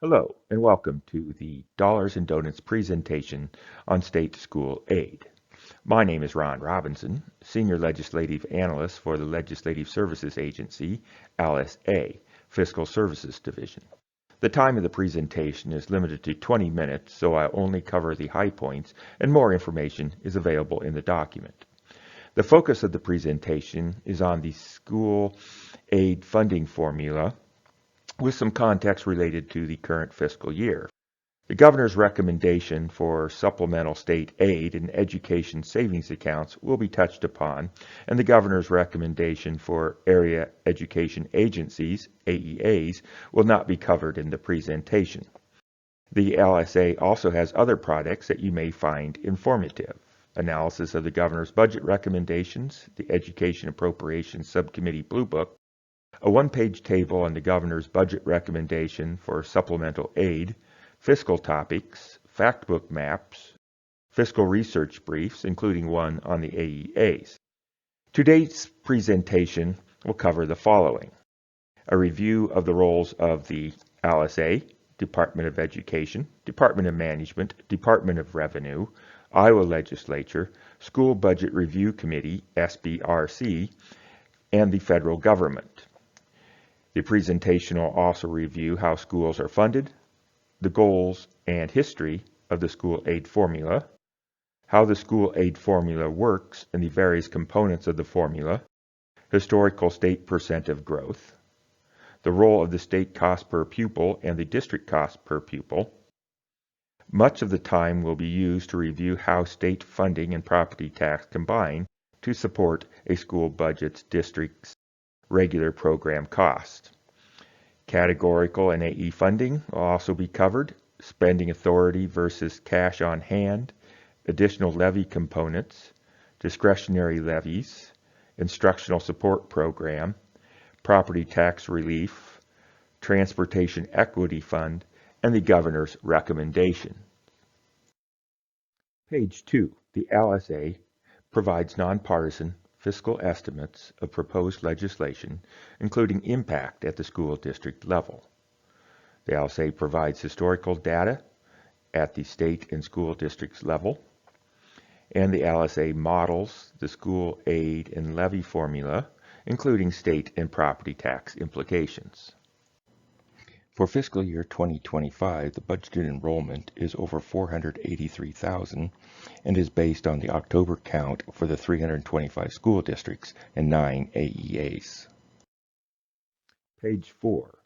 Hello, and welcome to the Dollars and Donuts presentation on state school aid. My name is Ron Robinson, Senior Legislative Analyst for the Legislative Services Agency, LSA, Fiscal Services Division. The time of the presentation is limited to 20 minutes, so I'll only cover the high points, and more information is available in the document. The focus of the presentation is on the school aid funding formula, with some context related to the current fiscal year. The governor's recommendation for supplemental state aid and education savings accounts will be touched upon, and the governor's recommendation for area education agencies, AEAs, will not be covered in the presentation. The LSA also has other products that you may find informative. Analysis of the governor's budget recommendations, the Education Appropriations Subcommittee Blue Book, a one-page table on the governor's budget recommendation for supplemental aid, fiscal topics, factbook maps, fiscal research briefs, including one on the AEAs. Today's presentation will cover the following: a review of the roles of the LSA, Department of Education, Department of Management, Department of Revenue, Iowa Legislature, School Budget Review Committee, SBRC, and the federal government. The presentation will also review how schools are funded, the goals and history of the school aid formula, how the school aid formula works and the various components of the formula, historical state percent of growth, the role of the state cost per pupil and the district cost per pupil. Much of the time will be used to review how state funding and property tax combine to support a school budget's district's regular program cost. Categorical and AE funding will also be covered, spending authority versus cash on hand, additional levy components, discretionary levies, instructional support program, property tax relief, transportation equity fund, and the governor's recommendation. Page 2. The LSA provides nonpartisan fiscal estimates of proposed legislation, including impact at the school district level. The LSA provides historical data at the state and school districts level, and the LSA models the school aid and levy formula, including state and property tax implications. For fiscal year 2025, the budgeted enrollment is over 483,000 and is based on the October count for the 325 school districts and 9 AEAs. Page 4.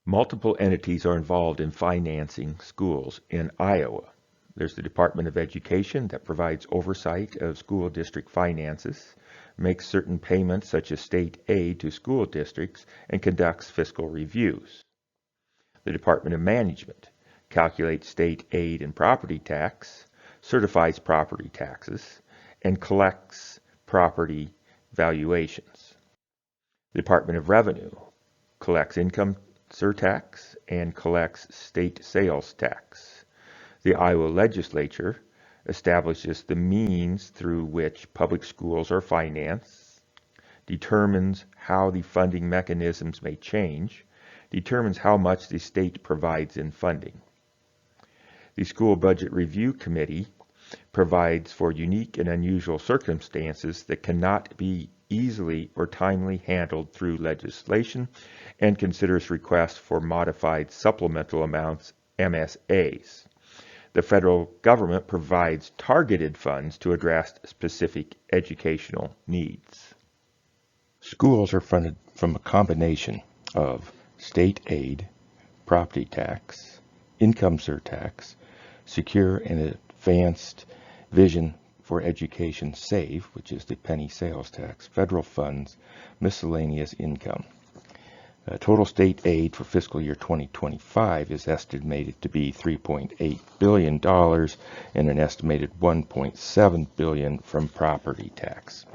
Multiple entities are involved in financing schools in Iowa. There's the Department of Education that provides oversight of school district finances, makes certain payments such as state aid to school districts, and conducts fiscal reviews. The Department of Management calculates state aid and property tax, certifies property taxes, and collects property valuations. The Department of Revenue collects income surtax and collects state sales tax. The Iowa Legislature establishes the means through which public schools are financed, determines how the funding mechanisms may change, determines how much the state provides in funding. The School Budget Review Committee provides for unique and unusual circumstances that cannot be easily or timely handled through legislation and considers requests for modified supplemental amounts, MSAs. The federal government provides targeted funds to address specific educational needs. Schools are funded from a combination of state aid, property tax, income surtax, secure and advanced vision for education SAVE, which is the penny sales tax, federal funds, miscellaneous income. Total state aid for fiscal year 2025 is estimated to be $3.8 billion and an estimated $1.7 billion from property tax.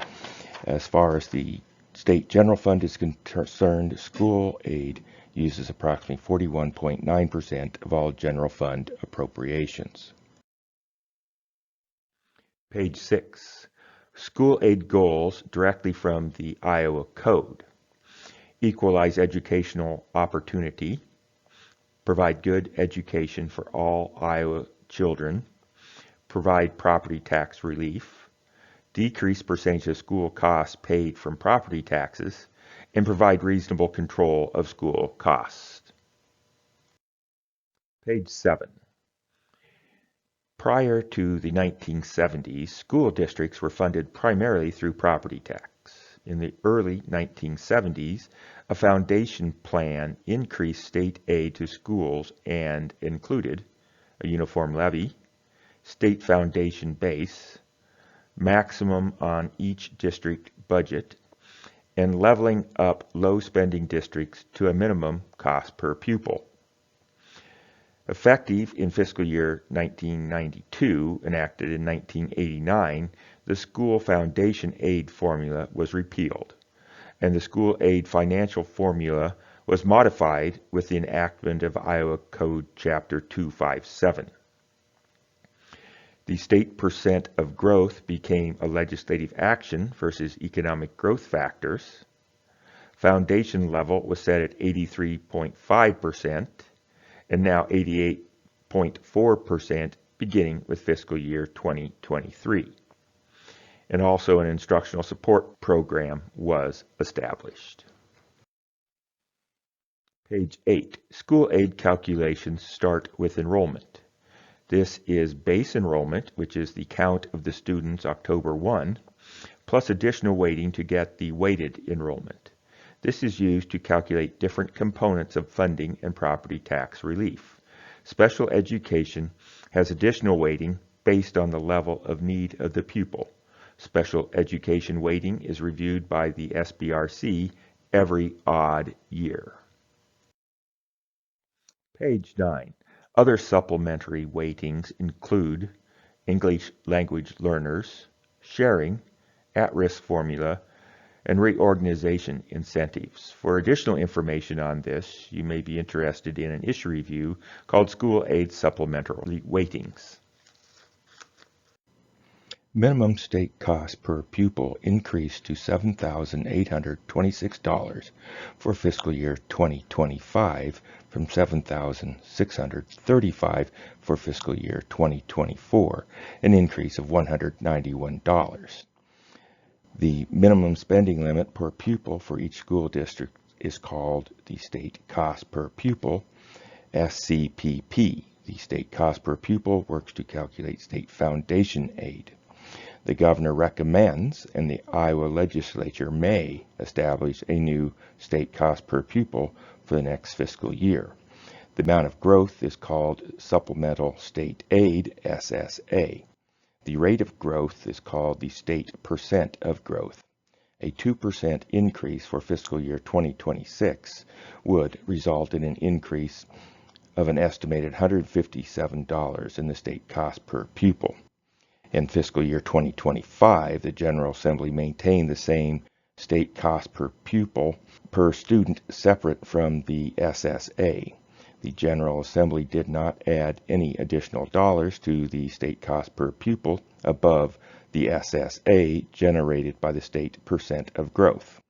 As far as the state general fund is concerned, school aid uses approximately 41.9% of all general fund appropriations. Page 6. School aid goals directly from the Iowa Code. Equalize educational opportunity, provide good education for all Iowa children, provide property tax relief, decrease percentage of school costs paid from property taxes, and provide reasonable control of school costs. Page 7. Prior to the 1970s, school districts were funded primarily through property tax. In the early 1970s, a foundation plan increased state aid to schools and included a uniform levy, state foundation base, maximum on each district budget, and leveling up low-spending districts to a minimum cost per pupil. Effective in fiscal year 1992, enacted in 1989, the school foundation aid formula was repealed, and the school aid financial formula was modified with the enactment of Iowa Code Chapter 257. The state percent of growth became a legislative action versus economic growth factors. Foundation level was set at 83.5% and now 88.4% beginning with fiscal year 2023. And also an instructional support program was established. Page 8. School aid calculations start with enrollment. This is base enrollment, which is the count of the students October 1, plus additional weighting to get the weighted enrollment. This is used to calculate different components of funding and property tax relief. Special education has additional weighting based on the level of need of the pupil. Special education weighting is reviewed by the SBRC every odd year. Page 9. Other supplementary weightings include English language learners, sharing, at-risk formula, and reorganization incentives. For additional information on this, you may be interested in an issue review called School Aid Supplementary Weightings. Minimum state cost per pupil increased to $7,826 for fiscal year 2025 from $7,635 for fiscal year 2024, an increase of $191. The minimum spending limit per pupil for each school district is called the state cost per pupil, SCPP. The state cost per pupil works to calculate state foundation aid. The governor recommends, and the Iowa legislature may establish a new state cost per pupil for the next fiscal year. The amount of growth is called Supplemental State Aid, SSA. The rate of growth is called the state percent of growth. A 2% increase for fiscal year 2026 would result in an increase of an estimated $157 in the state cost per pupil. In fiscal year 2025, the General Assembly maintained the same state cost per pupil per student separate from the SSA. The General Assembly did not add any additional dollars to the state cost per pupil above the SSA generated by the state percent of growth.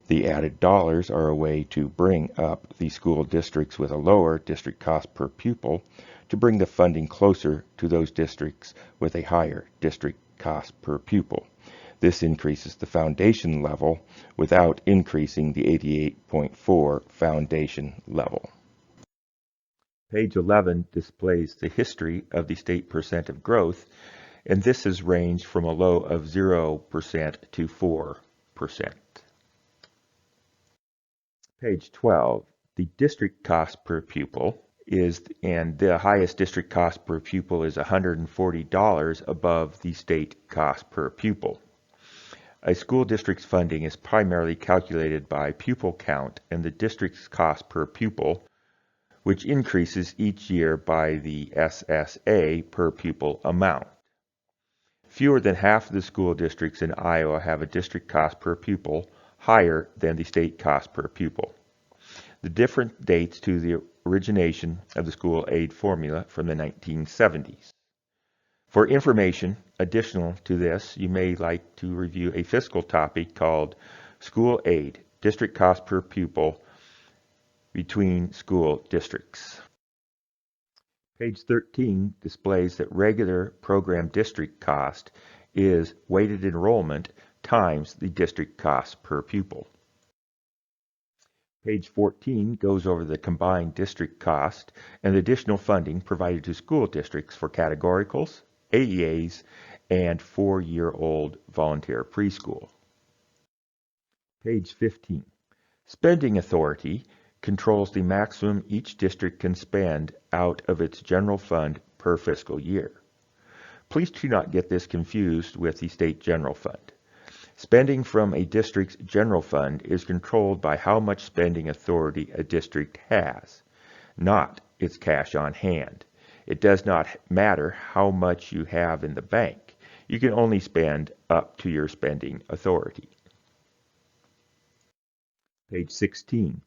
The added dollars are a way to bring up the school districts with a lower district cost per pupil to bring the funding closer to those districts with a higher district cost per pupil. This increases the foundation level without increasing the 88.4 foundation level. Page 11 displays the history of the state percent of growth, and this has ranged from a low of 0% to 4%. Page 12, the district cost per pupil and the highest district cost per pupil is $140 above the state cost per pupil. A school district's funding is primarily calculated by pupil count and the district's cost per pupil, which increases each year by the SSA per pupil amount. Fewer than half of the school districts in Iowa have a district cost per pupil higher than the state cost per pupil. The different dates to the origination of the school aid formula from the 1970s. For information additional to this, you may like to review a fiscal topic called School Aid, District Cost per Pupil, between school districts. Page 13 displays that regular program district cost is weighted enrollment times the district cost per pupil. Page 14 goes over the combined district cost and additional funding provided to school districts for categoricals, AEAs, and 4-year-old volunteer preschool. Page 15. Spending authority controls the maximum each district can spend out of its general fund per fiscal year. Please do not get this confused with the state general fund. Spending from a district's general fund is controlled by how much spending authority a district has, not its cash on hand. It does not matter how much you have in the bank. You can only spend up to your spending authority. Page 16.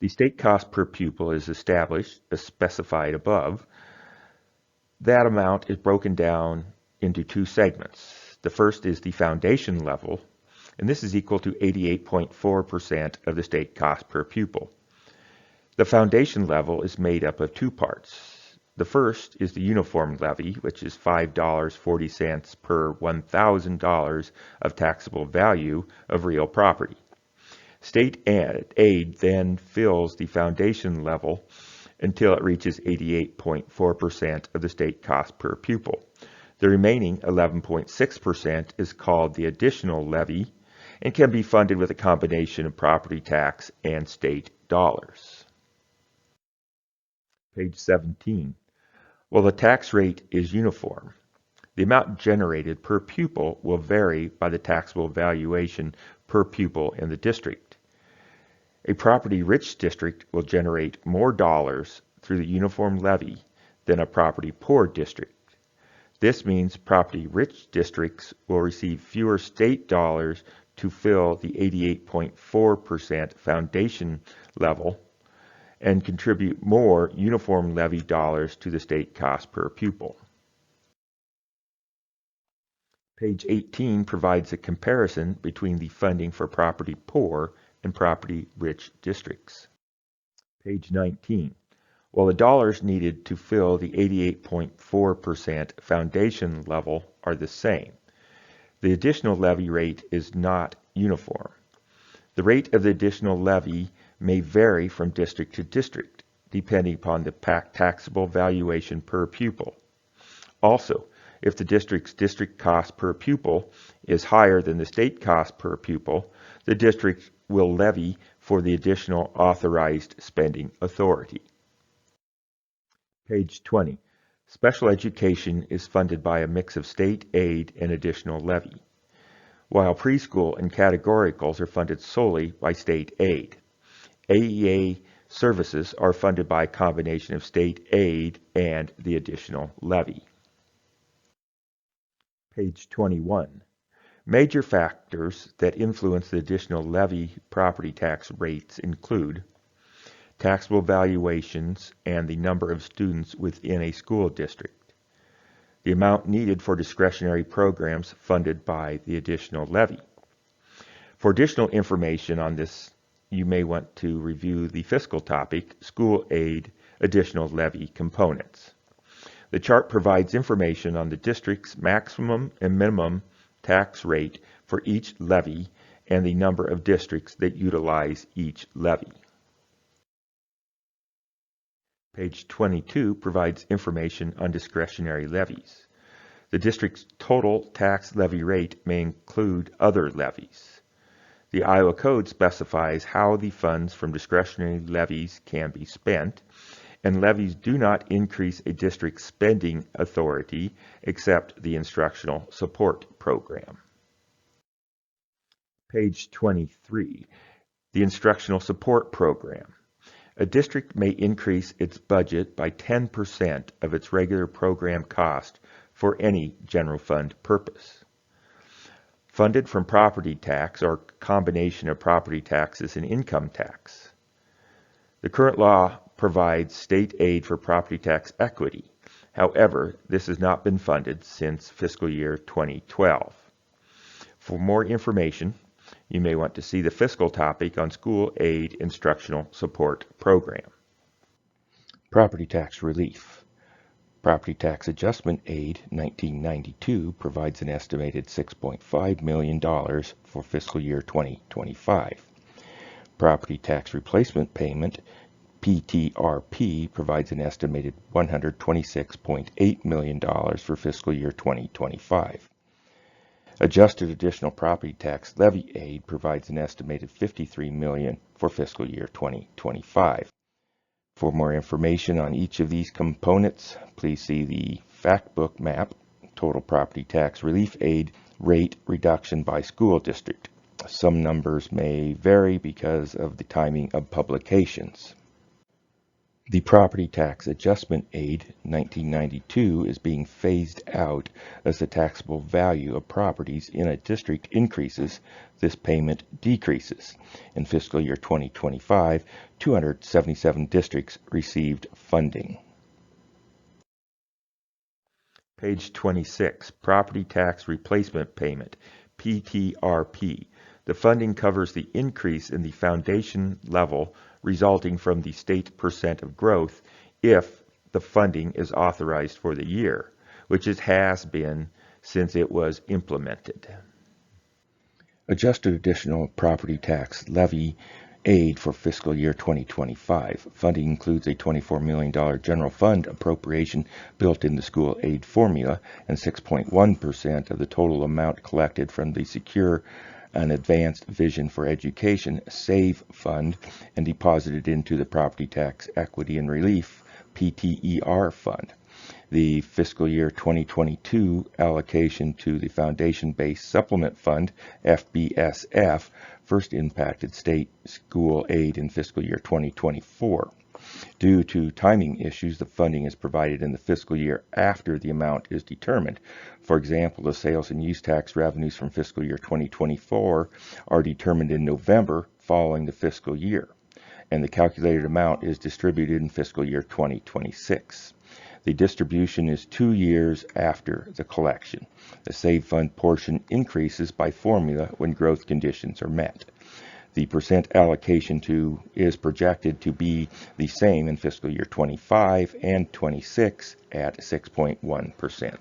The state cost per pupil is established as specified above. That amount is broken down into two segments. The first is the foundation level, and this is equal to 88.4% of the state cost per pupil. The foundation level is made up of two parts. The first is the uniform levy, which is $5.40 per $1,000 of taxable value of real property. State aid then fills the foundation level until it reaches 88.4% of the state cost per pupil. The remaining 11.6% is called the additional levy and can be funded with a combination of property tax and state dollars. Page 17. While the tax rate is uniform, the amount generated per pupil will vary by the taxable valuation per pupil in the district. A property-rich district will generate more dollars through the uniform levy than a property-poor district. This means property-rich districts will receive fewer state dollars to fill the 88.4% foundation level and contribute more uniform levy dollars to the state cost per pupil. Page 18 provides a comparison between the funding for property-poor and property-rich districts. Page 19. While the dollars needed to fill the 88.4% foundation level are the same, the additional levy rate is not uniform. The rate of the additional levy may vary from district to district, depending upon the taxable valuation per pupil. Also, if the district's district cost per pupil is higher than the state cost per pupil, the district will levy for the additional authorized spending authority. Page 20. Special education is funded by a mix of state aid and additional levy, while preschool and categoricals are funded solely by state aid. AEA services are funded by a combination of state aid and the additional levy. Page 21. Major factors that influence the additional levy property tax rates include taxable valuations and the number of students within a school district, the amount needed for discretionary programs funded by the additional levy. For additional information on this, you may want to review the fiscal topic, School Aid Additional Levy Components. The chart provides information on the district's maximum and minimum tax rate for each levy and the number of districts that utilize each levy. Page 22 provides information on discretionary levies. The district's total tax levy rate may include other levies. The Iowa Code specifies how the funds from discretionary levies can be spent, and levies do not increase a district's spending authority except the instructional support program. Page 23, the instructional support program. A district may increase its budget by 10% of its regular program cost for any general fund purpose. Funded from property tax or combination of property taxes and income tax. The current law provides state aid for property tax equity. However, this has not been funded since fiscal year 2012. For more information, You may want to see the fiscal topic on School Aid Instructional Support Program. Property tax relief. Property Tax Adjustment Aid 1992 provides an estimated $6.5 million for fiscal year 2025. Property Tax Replacement Payment PTRP provides an estimated $126.8 million for fiscal year 2025. Adjusted Additional Property Tax Levy Aid provides an estimated $53 million for fiscal year 2025. For more information on each of these components, please see the Factbook map, Total Property Tax Relief Aid Rate Reduction by School District. Some numbers may vary because of the timing of publications. The Property Tax Adjustment Aid 1992 is being phased out as the taxable value of properties in a district increases. This payment decreases. In fiscal year 2025, 277 districts received funding. Page 26, Property Tax Replacement Payment, PTRP. The funding covers the increase in the foundation level resulting from the state percent of growth if the funding is authorized for the year, which it has been since it was implemented. Adjusted Additional Property Tax Levy Aid for fiscal year 2025. Funding includes a $24 million general fund appropriation built in the school aid formula and 6.1% of the total amount collected from the Secure an Advanced Vision for Education SAVE Fund and deposited into the Property Tax Equity and Relief PTER Fund. The fiscal year 2022 allocation to the Foundation-Based Supplement Fund, FBSF, first impacted state school aid in fiscal year 2024. Due to timing issues, the funding is provided in the fiscal year after the amount is determined. For example, the sales and use tax revenues from fiscal year 2024 are determined in November following the fiscal year, and the calculated amount is distributed in fiscal year 2026. The distribution is 2 years after the collection. The SAVE Fund portion increases by formula when growth conditions are met. The percent allocation is projected to be the same in fiscal year 25 and 26 at 6.1%.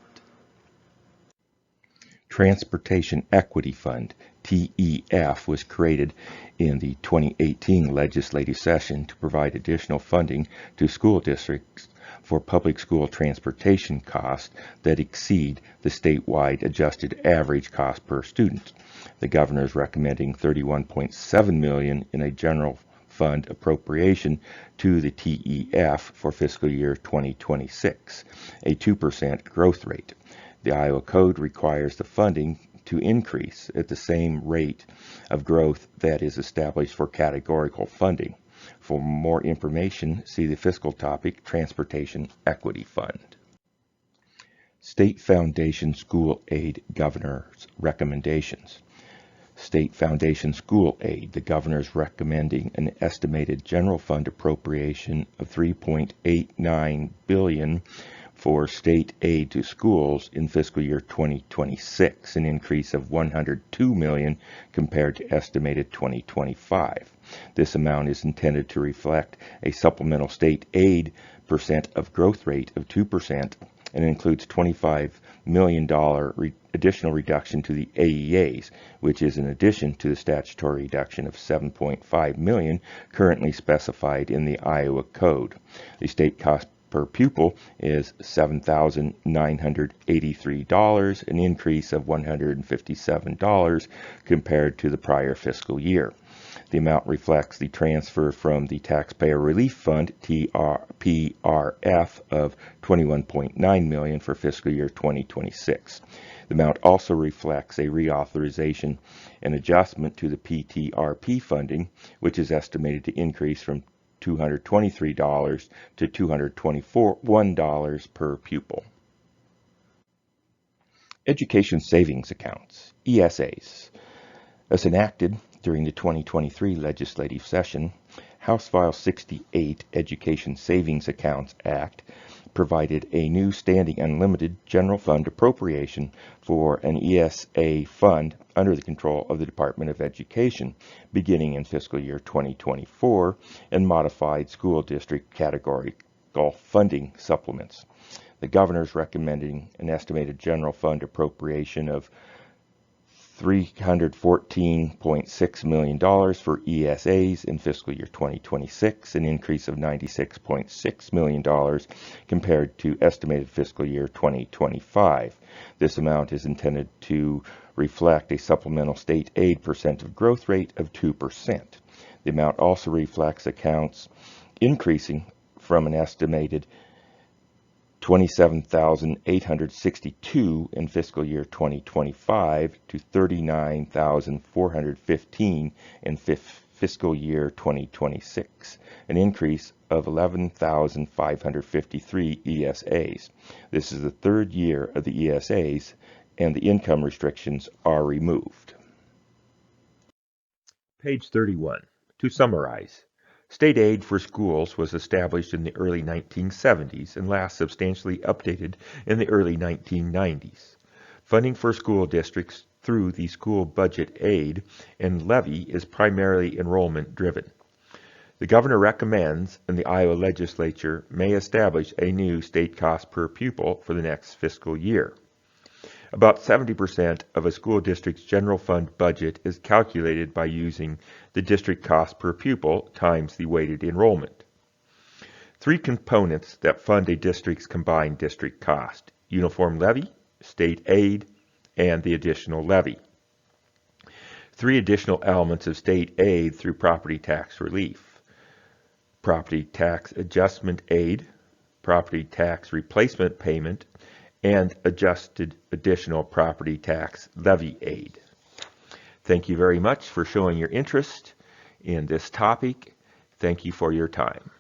Transportation Equity Fund, TEF, was created in the 2018 legislative session to provide additional funding to school districts for public school transportation costs that exceed the statewide adjusted average cost per student. The governor is recommending $31.7 million in a general fund appropriation to the TEF for fiscal year 2026, a 2% growth rate. The Iowa Code requires the funding to increase at the same rate of growth that is established for categorical funding. For more information, see the fiscal topic, Transportation Equity Fund. State Foundation School Aid Governor's Recommendations. State Foundation School Aid. The governor is recommending an estimated general fund appropriation of $3.89 billion for state aid to schools in fiscal year 2026, an increase of $102 million compared to estimated 2025. This amount is intended to reflect a supplemental state aid percent of growth rate of 2% and includes $25 million additional reduction to the AEAs, which is in addition to the statutory reduction of $7.5 million currently specified in the Iowa Code. The state cost per pupil is $7,983, an increase of $157 compared to the prior fiscal year. The amount reflects the transfer from the Taxpayer Relief Fund, TPRF, of $21.9 million for fiscal year 2026. The amount also reflects a reauthorization and adjustment to the PTRP funding, which is estimated to increase from $223 to $221 per pupil. Education Savings Accounts, ESAs. As enacted during the 2023 legislative session, House File 68, Education Savings Accounts Act, provided a new standing unlimited general fund appropriation for an ESA fund under the control of the Department of Education beginning in fiscal year 2024 and modified school district categorical funding supplements. The governor is recommending an estimated general fund appropriation of $314.6 million for ESAs in fiscal year 2026, an increase of $96.6 million compared to estimated fiscal year 2025. This amount is intended to reflect a supplemental state aid percent of growth rate of 2%. The amount also reflects accounts increasing from an estimated 27,862 in fiscal year 2025 to 39,415 in fiscal year 2026, an increase of 11,553 ESAs. This is the third year of the ESAs, and the income restrictions are removed. Page 31. To summarize, state aid for schools was established in the early 1970s and last substantially updated in the early 1990s. Funding for school districts through the school budget aid and levy is primarily enrollment driven. The governor recommends, and the Iowa legislature may establish a new state cost per pupil for the next fiscal year. About 70% of a school district's general fund budget is calculated by using the district cost per pupil times the weighted enrollment. Three components that fund a district's combined district cost: uniform levy, state aid, and the additional levy. Three additional elements of state aid through property tax relief: property tax adjustment aid, property tax replacement payment, and adjusted additional property tax levy aid. Thank you very much for showing your interest in this topic. Thank you for your time.